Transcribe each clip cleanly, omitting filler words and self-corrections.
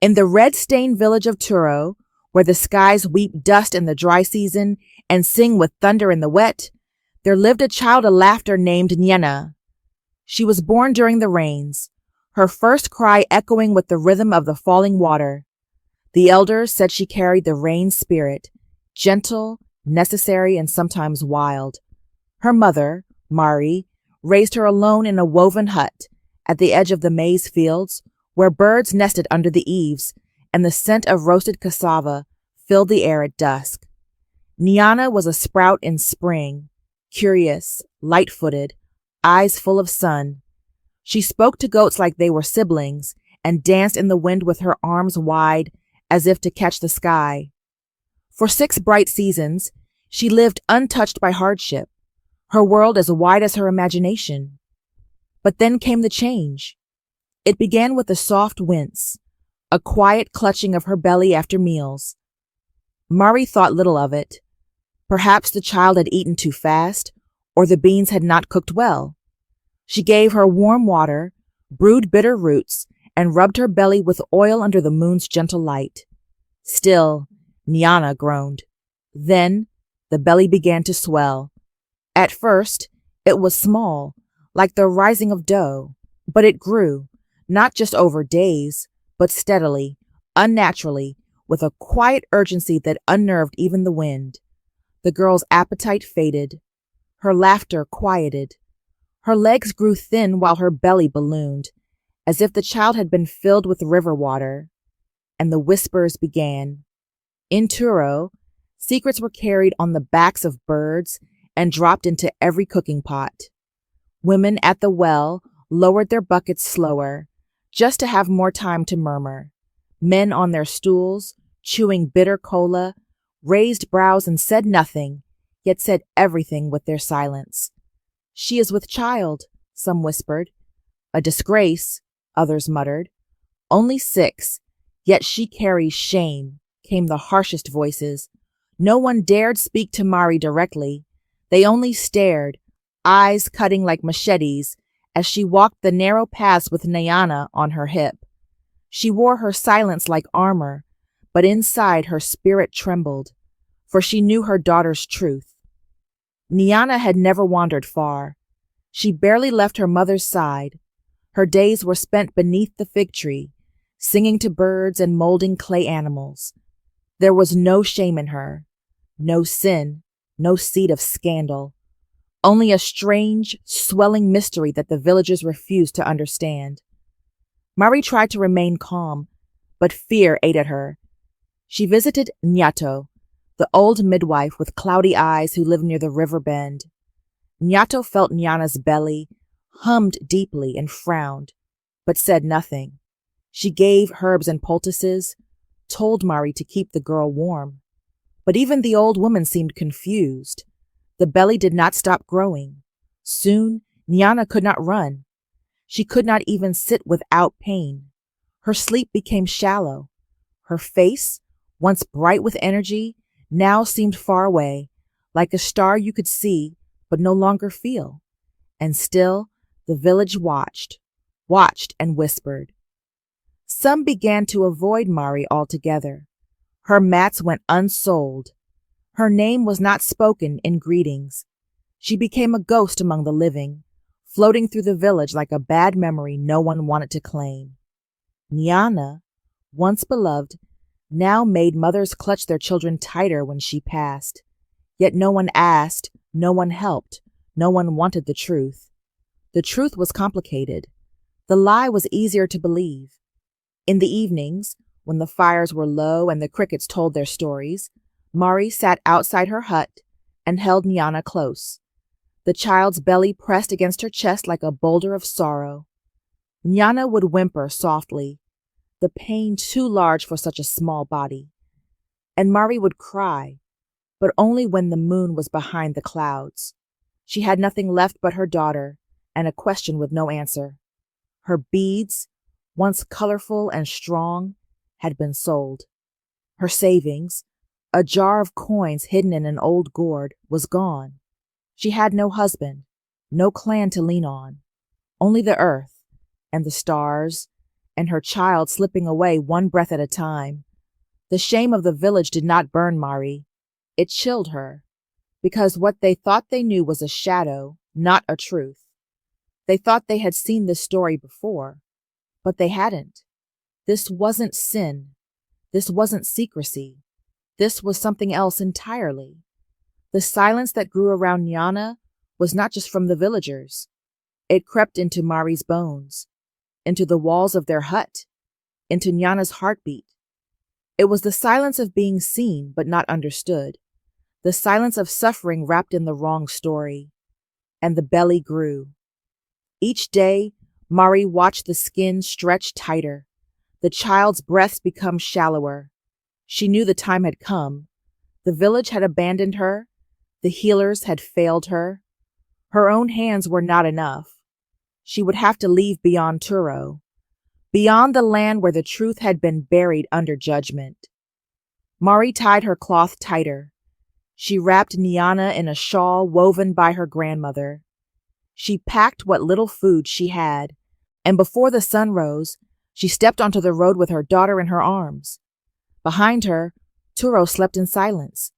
In the red-stained village of Turo, where the skies weep dust in the dry season and sing with thunder in the wet, there lived a child of laughter named Nyena. She was born during the rains, her first cry echoing with the rhythm of the falling water. The elders said she carried the rain spirit, gentle, necessary, and sometimes wild. Her mother, Mari, raised her alone in a woven hut at the edge of the maize fields, where birds nested under the eaves, and the scent of roasted cassava filled the air at dusk. Nyena was a sprout in spring, curious, light-footed, eyes full of sun. She spoke to goats like they were siblings and danced in the wind with her arms wide as if to catch the sky. For 6 bright seasons, she lived untouched by hardship, her world as wide as her imagination. But then came the change. It began with a soft wince, a quiet clutching of her belly after meals. Mari thought little of it. Perhaps the child had eaten too fast, or the beans had not cooked well. She gave her warm water, brewed bitter roots, and rubbed her belly with oil under the moon's gentle light. Still, Nyena groaned. Then, the belly began to swell. At first, it was small, like the rising of dough, but it grew, not just over days, but steadily, unnaturally, with a quiet urgency that unnerved even the wind. The girl's appetite faded. Her laughter quieted. Her legs grew thin while her belly ballooned, as if the child had been filled with river water. And the whispers began. In Turo, secrets were carried on the backs of birds and dropped into every cooking pot. Women at the well lowered their buckets slower, just to have more time to murmur. Men on their stools, chewing bitter cola, raised brows and said nothing, yet said everything with their silence. She is with child, some whispered. A disgrace, others muttered. Only 6, yet she carries shame, came the harshest voices. No one dared speak to Mari directly. They only stared, eyes cutting like machetes, as she walked the narrow paths with Nyena on her hip. She wore her silence like armor, but inside her spirit trembled, for she knew her daughter's truth. Nyena had never wandered far. She barely left her mother's side. Her days were spent beneath the fig tree, singing to birds and molding clay animals. There was no shame in her, no sin, no seed of scandal, only a strange, swelling mystery that the villagers refused to understand. Mari tried to remain calm, but fear ate at her. She visited Nyato, the old midwife with cloudy eyes who lived near the river bend. Nyato felt Nyena's belly, hummed deeply and frowned, but said nothing. She gave herbs and poultices, told Mari to keep the girl warm. But even the old woman seemed confused. The belly did not stop growing. Soon, Nyena could not run. She could not even sit without pain. Her sleep became shallow. Her face, once bright with energy, now seemed far away, like a star you could see but no longer feel. And still, the village watched and whispered. Some began to avoid Mari altogether. Her mats went unsold. Her name was not spoken in greetings. She became a ghost among the living, floating through the village like a bad memory no one wanted to claim. Nyena, once beloved, now made mothers clutch their children tighter when she passed. Yet no one asked, no one helped, no one wanted the truth. The truth was complicated. The lie was easier to believe. In the evenings, when the fires were low and the crickets told their stories, Mari sat outside her hut and held Nyena close. The child's belly pressed against her chest like a boulder of sorrow. Nyena would whimper softly, the pain too large for such a small body. And Mari would cry, but only when the moon was behind the clouds. She had nothing left but her daughter, and a question with no answer. Her beads, once colorful and strong, had been sold. Her savings, a jar of coins hidden in an old gourd, was gone. She had no husband, no clan to lean on, only the earth and the stars and her child slipping away one breath at a time. The shame of the village did not burn Mari. It chilled her, because what they thought they knew was a shadow, not a truth. They thought they had seen this story before, but they hadn't. This wasn't sin. This wasn't secrecy. This was something else entirely. The silence that grew around Nyana was not just from the villagers. It crept into Mari's bones, into the walls of their hut, into Nyana's heartbeat. It was the silence of being seen but not understood, the silence of suffering wrapped in the wrong story. And the belly grew. Each day, Mari watched the skin stretch tighter, the child's breaths become shallower. She knew the time had come. The village had abandoned her. The healers had failed her. Her own hands were not enough. She would have to leave beyond Turo, beyond the land where the truth had been buried under judgment. Mari tied her cloth tighter. She wrapped Nyana in a shawl woven by her grandmother. She packed what little food she had, and before the sun rose, she stepped onto the road with her daughter in her arms. Behind her, Turo slept in silence.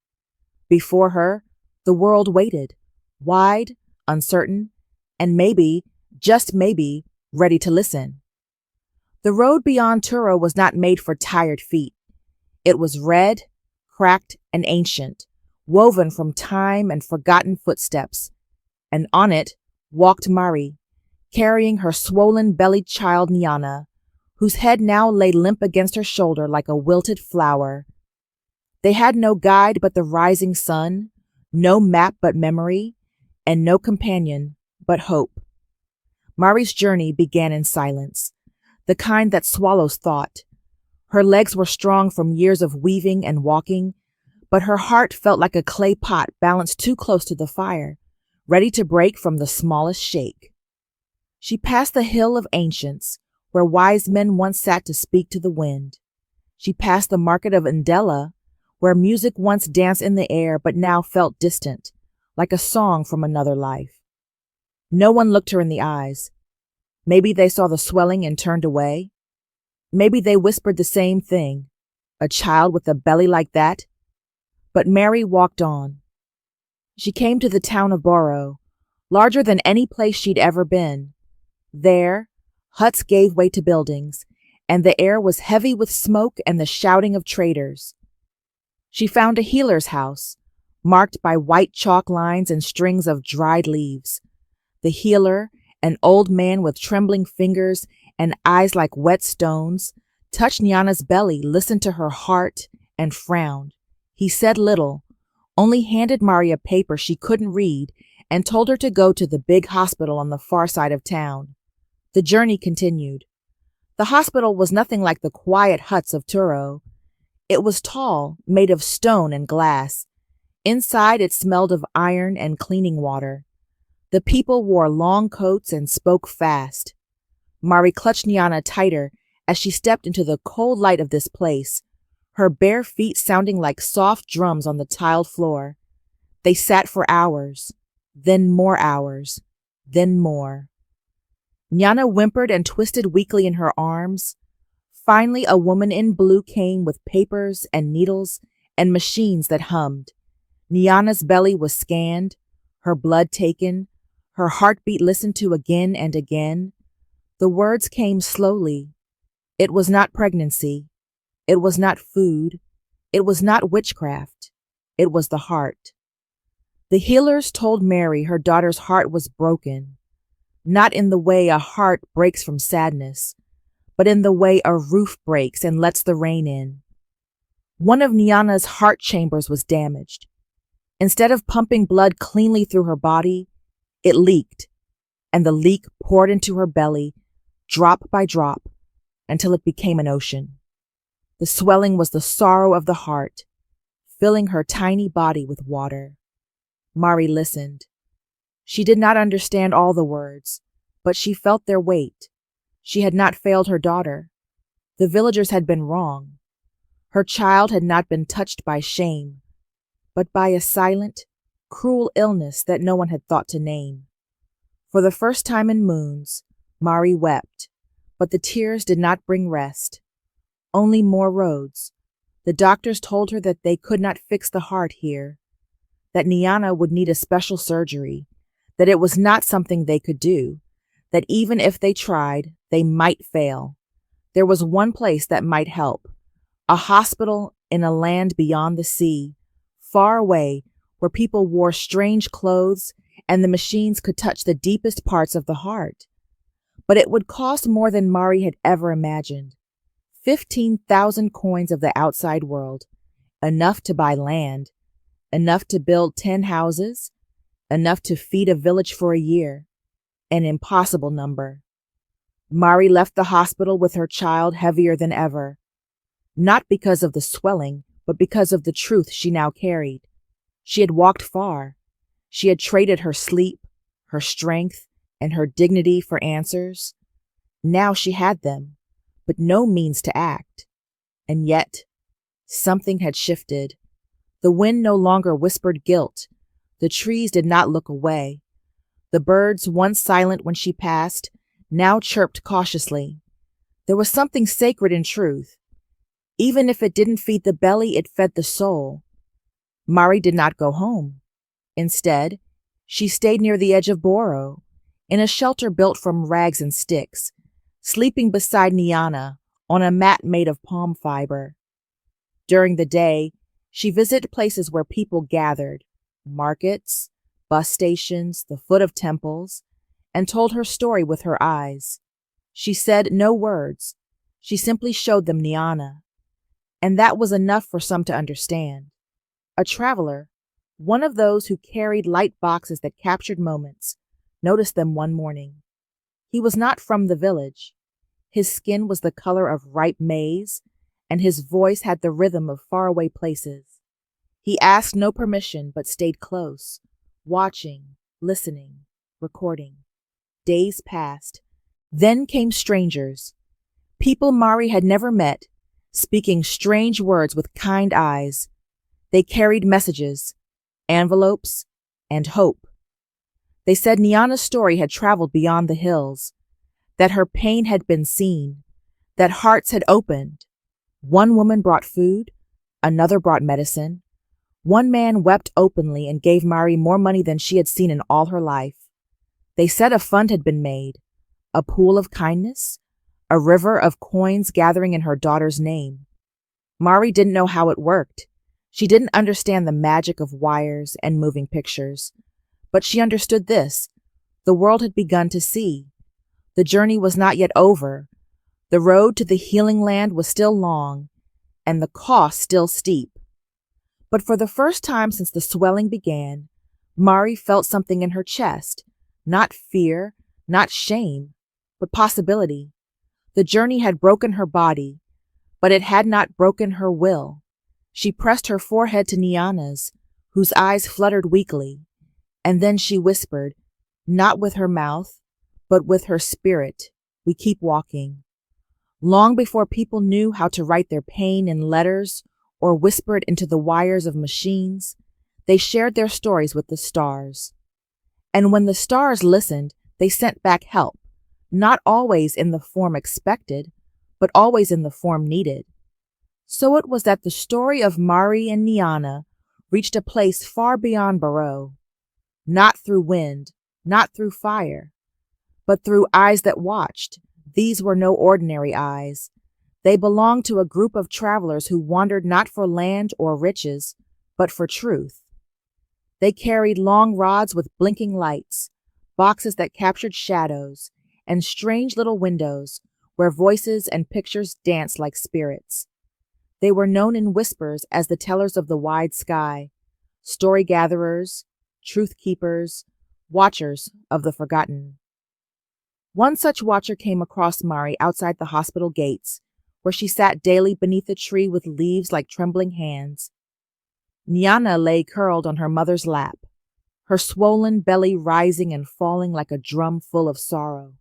Before her, the world waited, wide, uncertain, and maybe, just maybe, ready to listen. The road beyond Turo was not made for tired feet. It was red, cracked, and ancient, woven from time and forgotten footsteps, and on it walked Mari, carrying her swollen-bellied child Nyana, whose head now lay limp against her shoulder like a wilted flower. They had no guide but the rising sun, no map but memory, and no companion but hope. Mari's journey began in silence, the kind that swallows thought. Her legs were strong from years of weaving and walking, but her heart felt like a clay pot balanced too close to the fire, ready to break from the smallest shake. She passed the hill of ancients, where wise men once sat to speak to the wind. She passed the market of Ndela, where music once danced in the air but now felt distant, like a song from another life. No one looked her in the eyes. Maybe they saw the swelling and turned away. Maybe they whispered the same thing, a child with a belly like that. But Mari walked on. She came to the town of Boro, larger than any place she'd ever been. There, huts gave way to buildings, and the air was heavy with smoke and the shouting of traders. She found a healer's house, marked by white chalk lines and strings of dried leaves. The healer, an old man with trembling fingers and eyes like wet stones, touched Nyana's belly, listened to her heart, and frowned. He said little, only handed Mari a paper she couldn't read and told her to go to the big hospital on the far side of town. The journey continued. The hospital was nothing like the quiet huts of Turo. It was tall, made of stone and glass. Inside it smelled of iron and cleaning water. The people wore long coats and spoke fast. Mari clutched Nyana tighter as she stepped into the cold light of this place, her bare feet sounding like soft drums on the tiled floor. They sat for hours, then more hours, then more. Nyana whimpered and twisted weakly in her arms. Finally, a woman in blue came with papers and needles and machines that hummed. Nyana's belly was scanned, her blood taken, her heartbeat listened to again and again. The words came slowly. It was not pregnancy. It was not food. It was not witchcraft. It was the heart. The healers told Mari her daughter's heart was broken, not in the way a heart breaks from sadness, but in the way a roof breaks and lets the rain in. One of Nyana's heart chambers was damaged. Instead of pumping blood cleanly through her body, it leaked, and the leak poured into her belly, drop by drop, until it became an ocean. The swelling was the sorrow of the heart, filling her tiny body with water. Mari listened. She did not understand all the words, but she felt their weight. She had not failed her daughter. The villagers had been wrong. Her child had not been touched by shame, but by a silent, cruel illness that no one had thought to name. For the first time in moons, Mari wept, But the tears did not bring rest, only more roads. The doctors told her that they could not fix the heart here, that Niana would need a special surgery, that it was not something they could do, that even if they tried, they might fail. There was one place that might help, a hospital in a land beyond the sea, far away, where people wore strange clothes and the machines could touch the deepest parts of the heart. But it would cost more than Mari had ever imagined. 15,000 coins of the outside world, enough to buy land, enough to build 10 houses, enough to feed a village for a year. An impossible number. Mari left the hospital with her child heavier than ever, not because of the swelling, but because of the truth she now carried. She had walked far. She had traded her sleep, her strength, and her dignity for answers. Now she had them, but no means to act. And yet, something had shifted. The wind no longer whispered guilt. The trees did not look away. The birds, once silent when she passed, now chirped cautiously. There was something sacred in truth. Even if it didn't feed the belly, it fed the soul. Mari did not go home. Instead, she stayed near the edge of Boro, in a shelter built from rags and sticks, sleeping beside Niana on a mat made of palm fiber. During the day, she visited places where people gathered, markets, bus stations, the foot of temples, and told her story with her eyes. She said no words. She simply showed them Niana. And that was enough for some to understand. A traveler, one of those who carried light boxes that captured moments, noticed them one morning. He was not from the village. His skin was the color of ripe maize, and his voice had the rhythm of faraway places. He asked no permission but stayed close, watching, listening, recording. Days passed. Then came strangers, people Mari had never met, speaking strange words with kind eyes. They carried messages, envelopes, and hope. They said Niana's story had traveled beyond the hills, that her pain had been seen, that hearts had opened. One woman brought food, another brought medicine. One man wept openly and gave Mari more money than she had seen in all her life. They said a fund had been made, a pool of kindness, a river of coins gathering in her daughter's name. Mari didn't know how it worked. She didn't understand the magic of wires and moving pictures. But she understood this. The world had begun to see. The journey was not yet over. The road to the healing land was still long, and the cost still steep. But for the first time since the swelling began, Mari felt something in her chest. Not fear, not shame, but possibility. The journey had broken her body, but it had not broken her will. She pressed her forehead to Niana's, whose eyes fluttered weakly, and then she whispered, not with her mouth, but with her spirit, "We keep walking." Long before people knew how to write their pain in letters or whisper it into the wires of machines, they shared their stories with the stars. And when the stars listened, they sent back help, not always in the form expected, but always in the form needed. So it was that the story of Mari and Niana reached a place far beyond Boro, not through wind, not through fire, but through eyes that watched. These were no ordinary eyes. They belonged to a group of travelers who wandered not for land or riches, but for truth. They carried long rods with blinking lights, boxes that captured shadows, and strange little windows where voices and pictures danced like spirits. They were known in whispers as the tellers of the wide sky, story gatherers, truth keepers, watchers of the forgotten. One such watcher came across Mari outside the hospital gates, where she sat daily beneath a tree with leaves like trembling hands. Niana lay curled on her mother's lap, her swollen belly rising and falling like a drum full of sorrow.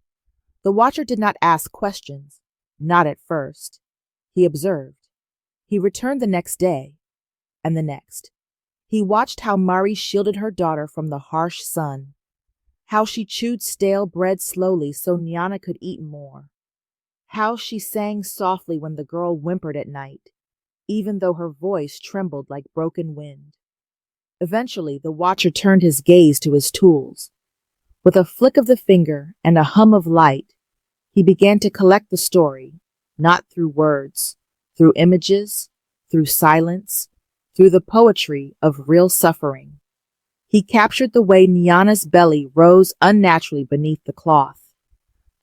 The watcher did not ask questions, not at first. He observed. He returned the next day, and the next. He watched how Mari shielded her daughter from the harsh sun, how she chewed stale bread slowly so Niana could eat more. How she sang softly when the girl whimpered at night, even though her voice trembled like broken wind. Eventually, the watcher turned his gaze to his tools. With a flick of the finger and a hum of light, he began to collect the story, not through words, through images, through silence, through the poetry of real suffering. He captured the way Nyana's belly rose unnaturally beneath the cloth,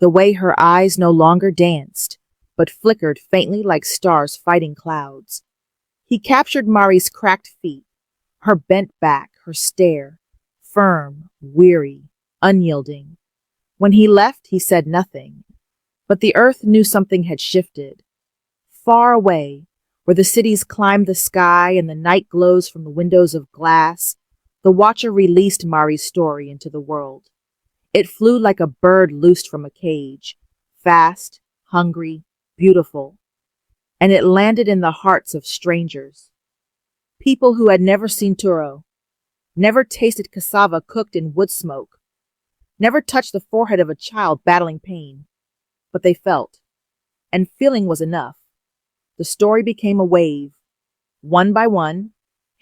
the way her eyes no longer danced, but flickered faintly like stars fighting clouds. He captured Mari's cracked feet, her bent back, her stare, firm, weary, unyielding. When he left, he said nothing, but the earth knew something had shifted. Far away, where the cities climb the sky and the night glows from the windows of glass, the watcher released Mari's story into the world. It flew like a bird loosed from a cage, fast, hungry, beautiful, and it landed in the hearts of strangers. People who had never seen Turo, never tasted cassava cooked in wood smoke, never touched the forehead of a child battling pain, but they felt, and feeling was enough. The story became a wave. One by one,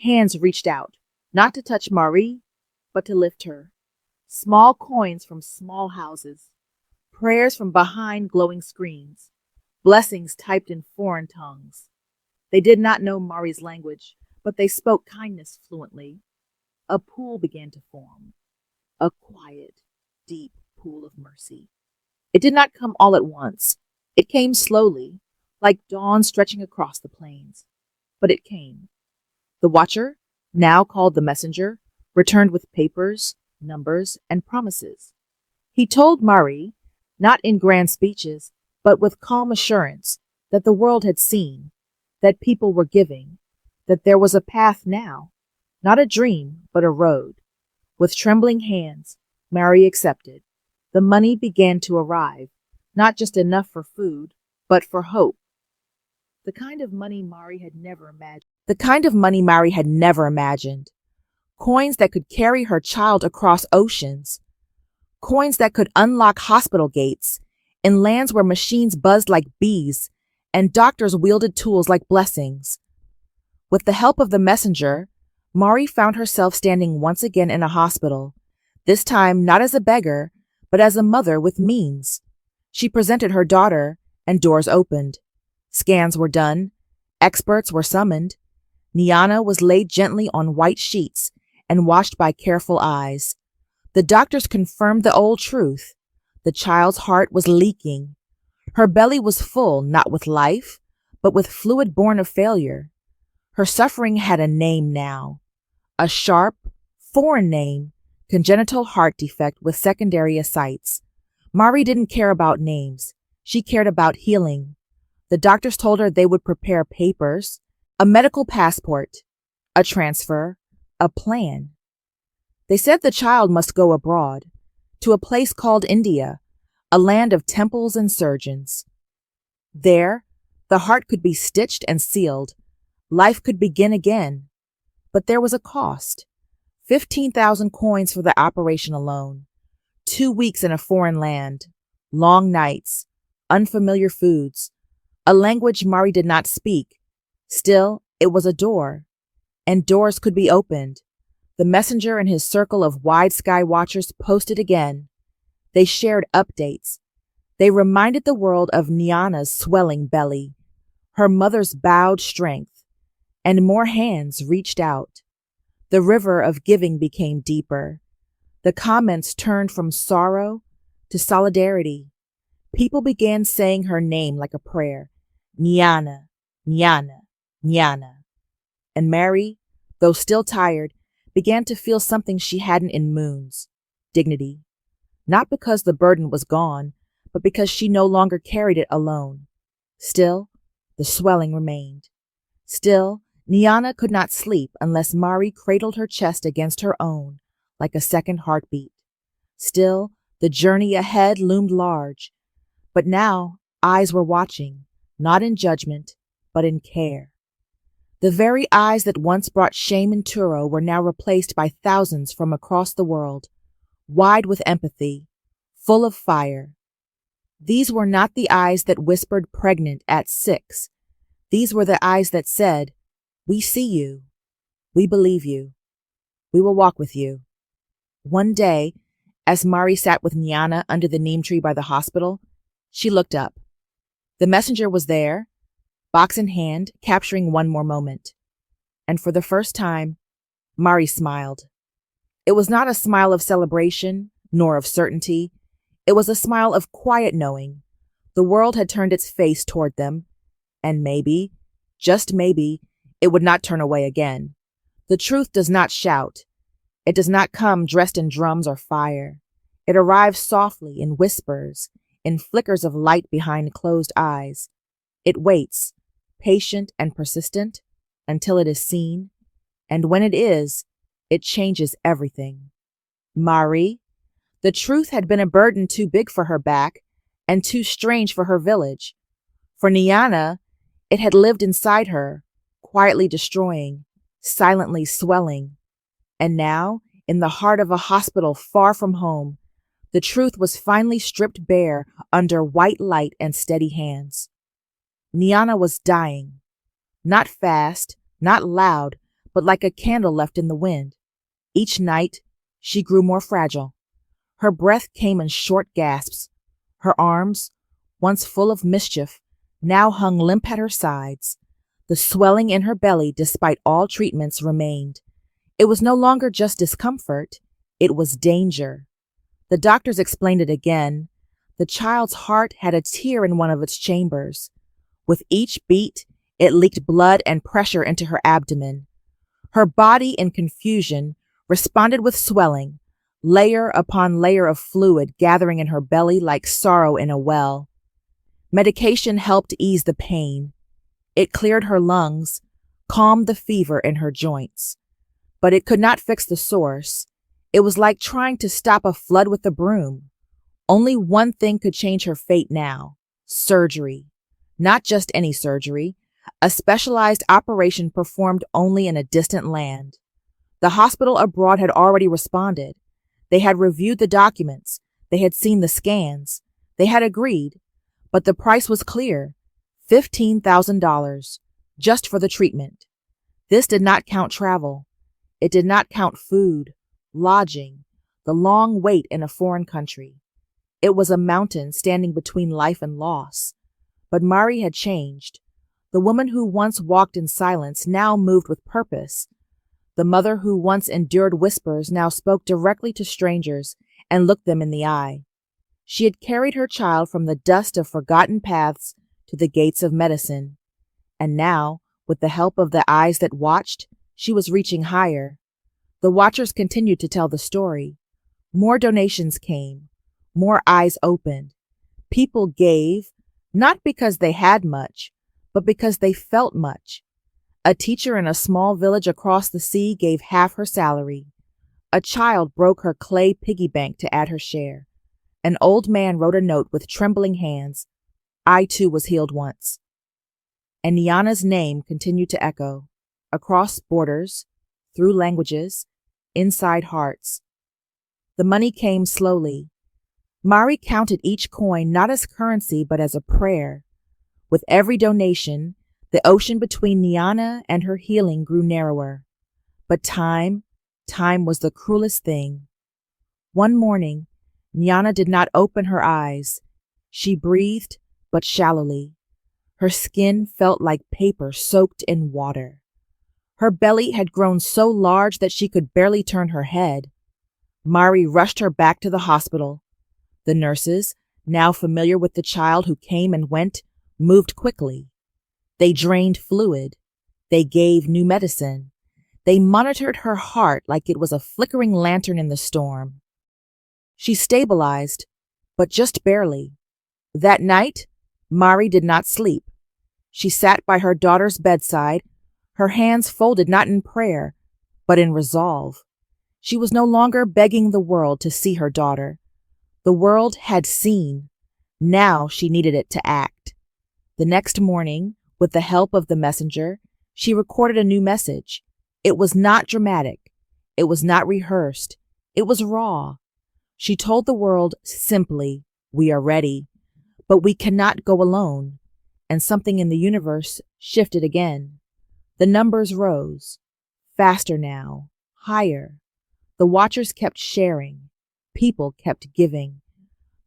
hands reached out, not to touch Marie, but to lift her. Small coins from small houses, prayers from behind glowing screens, blessings typed in foreign tongues. They did not know Mari's language, but they spoke kindness fluently. A pool began to form, a quiet, deep pool of mercy. It did not come all at once. It came slowly, like dawn stretching across the plains. But it came. The watcher, now called the messenger, returned with papers, numbers, and promises. He told Mari, not in grand speeches, but with calm assurance, that the world had seen, that people were giving, that there was a path now, not a dream, but a road. With trembling hands, Mari accepted. The money began to arrive, not just enough for food, but for hope. The kind of money Mari had never imagined. Coins that could carry her child across oceans. Coins that could unlock hospital gates in lands where machines buzzed like bees and doctors wielded tools like blessings. With the help of the messenger, Mari found herself standing once again in a hospital, this time not as a beggar, but as a mother with means. She presented her daughter, and doors opened. Scans were done. Experts were summoned. Nyana was laid gently on white sheets and watched by careful eyes. The doctors confirmed the old truth. The child's heart was leaking. Her belly was full, not with life, but with fluid born of failure. Her suffering had a name now. A sharp, foreign name, congenital heart defect with secondary ascites. Mari didn't care about names. She cared about healing. The doctors told her they would prepare papers, a medical passport, a transfer, a plan. They said the child must go abroad, to a place called India, a land of temples and surgeons. There, the heart could be stitched and sealed. Life could begin again. But there was a cost. 15,000 coins for the operation alone. 2 weeks in a foreign land. Long nights. Unfamiliar foods. A language Mari did not speak. Still, it was a door. And doors could be opened. The messenger and his circle of wide sky watchers posted again. They shared updates. They reminded the world of Nyana's swelling belly, her mother's bowed strength, and more hands reached out. The river of giving became deeper. The comments turned from sorrow to solidarity. People began saying her name like a prayer. Nyana, Nyana, Nyana. And Mary, though still tired, began to feel something she hadn't in moons. Dignity. Not because the burden was gone, but because she no longer carried it alone. Still, the swelling remained. Still, Nyana could not sleep unless Mari cradled her chest against her own, like a second heartbeat. Still, the journey ahead loomed large. But now, eyes were watching, not in judgment, but in care. The very eyes that once brought shame in Turo were now replaced by thousands from across the world, wide with empathy, full of fire. These were not the eyes that whispered pregnant at 6. These were the eyes that said, "We see you. We believe you. We will walk with you." One day, as Mari sat with Nyana under the neem tree by the hospital, she looked up. The messenger was there, box in hand, capturing one more moment. And for the first time, Mari smiled. It was not a smile of celebration, nor of certainty. It was a smile of quiet knowing. The world had turned its face toward them, and maybe, just maybe, it would not turn away again. The truth does not shout. It does not come dressed in drums or fire. It arrives softly in whispers, in flickers of light behind closed eyes. It waits, patient and persistent, until it is seen, and when it is, it changes everything. Mari, the truth had been a burden too big for her back and too strange for her village. For Nyana, it had lived inside her, quietly destroying, silently swelling. And now, in the heart of a hospital far from home, the truth was finally stripped bare under white light and steady hands. Nyana was dying. Not fast, not loud, but like a candle left in the wind. Each night, she grew more fragile. Her breath came in short gasps. Her arms, once full of mischief, now hung limp at her sides. The swelling in her belly, despite all treatments, remained. It was no longer just discomfort, it was danger. The doctors explained it again. The child's heart had a tear in one of its chambers. With each beat, it leaked blood and pressure into her abdomen. Her body, in confusion, responded with swelling, layer upon layer of fluid gathering in her belly like sorrow in a well. Medication helped ease the pain. It cleared her lungs, calmed the fever in her joints. But it could not fix the source. It was like trying to stop a flood with a broom. Only one thing could change her fate now: surgery. Not just any surgery, a specialized operation performed only in a distant land. The hospital abroad had already responded. They had reviewed the documents. They had seen the scans. They had agreed. But the price was clear: $15,000, just for the treatment. This did not count travel. It did not count food, lodging, the long wait in a foreign country. It was a mountain standing between life and loss. But Mari had changed. The woman who once walked in silence now moved with purpose. The mother who once endured whispers now spoke directly to strangers and looked them in the eye. She had carried her child from the dust of forgotten paths to the gates of medicine. And now, with the help of the eyes that watched, she was reaching higher. The watchers continued to tell the story. More donations came. More eyes opened. People gave, not because they had much, but because they felt much. A teacher in a small village across the sea gave half her salary. A child broke her clay piggy bank to add her share. An old man wrote a note with trembling hands. I too was healed once. And Nyana's name continued to echo, across borders, through languages, inside hearts. The money came slowly. Mari counted each coin not as currency but as a prayer. With every donation, the ocean between Nyana and her healing grew narrower. But time was the cruelest thing. One morning, Nyana did not open her eyes. She breathed, but shallowly. Her skin felt like paper soaked in water. Her belly had grown so large that she could barely turn her head. Mari rushed her back to the hospital. The nurses, now familiar with the child who came and went, moved quickly. They drained fluid. They gave new medicine. They monitored her heart like it was a flickering lantern in the storm. She stabilized, but just barely. That night, Mari did not sleep. She sat by her daughter's bedside, her hands folded not in prayer, but in resolve. She was no longer begging the world to see her daughter. The world had seen. Now she needed it to act. The next morning, with the help of the messenger, she recorded a new message. It was not dramatic. It was not rehearsed. It was raw. She told the world simply, "We are ready." But we cannot go alone, and something in the universe shifted again. The numbers rose, faster now, higher. The watchers kept sharing. People kept giving.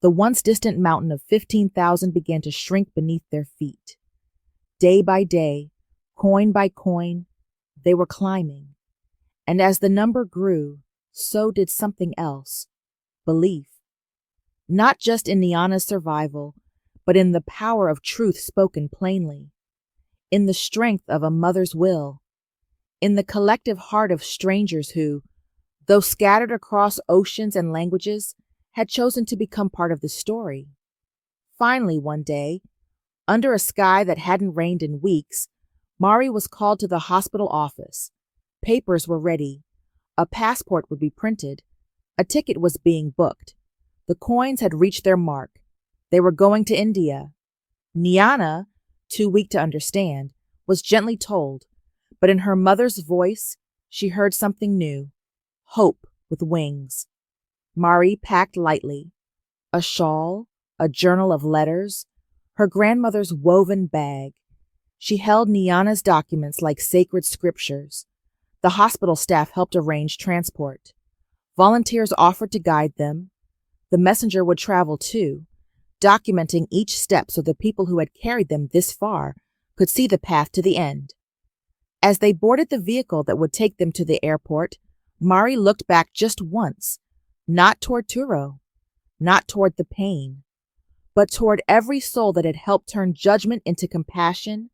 The once distant mountain of 15,000 began to shrink beneath their feet. Day by day, coin by coin, they were climbing. And as the number grew, so did something else, belief. Not just in Niana's survival, but in the power of truth spoken plainly, in the strength of a mother's will, in the collective heart of strangers who, though scattered across oceans and languages, had chosen to become part of the story. Finally, one day, under a sky that hadn't rained in weeks, Mari was called to the hospital office. Papers were ready. A passport would be printed. A ticket was being booked. The coins had reached their mark. They were going to India. Niana, too weak to understand, was gently told, but in her mother's voice, she heard something new. Hope with wings. Mari packed lightly. A shawl, a journal of letters, her grandmother's woven bag. She held Niana's documents like sacred scriptures. The hospital staff helped arrange transport. Volunteers offered to guide them. The messenger would travel too, documenting each step so the people who had carried them this far could see the path to the end. As they boarded the vehicle that would take them to the airport, Mari looked back just once, not toward Turo, not toward the pain, but toward every soul that had helped turn judgment into compassion,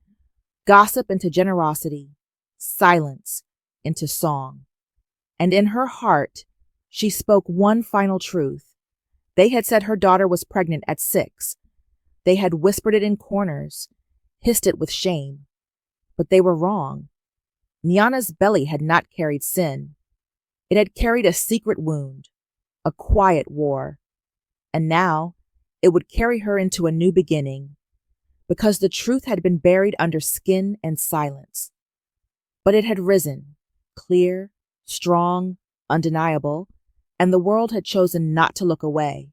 gossip into generosity, silence into song. And in her heart, she spoke one final truth. They had said her daughter was pregnant at 6. They had whispered it in corners, hissed it with shame. But they were wrong. Niana's belly had not carried sin. It had carried a secret wound, a quiet war. And now it would carry her into a new beginning, because the truth had been buried under skin and silence. But it had risen, clear, strong, undeniable, and the world had chosen not to look away.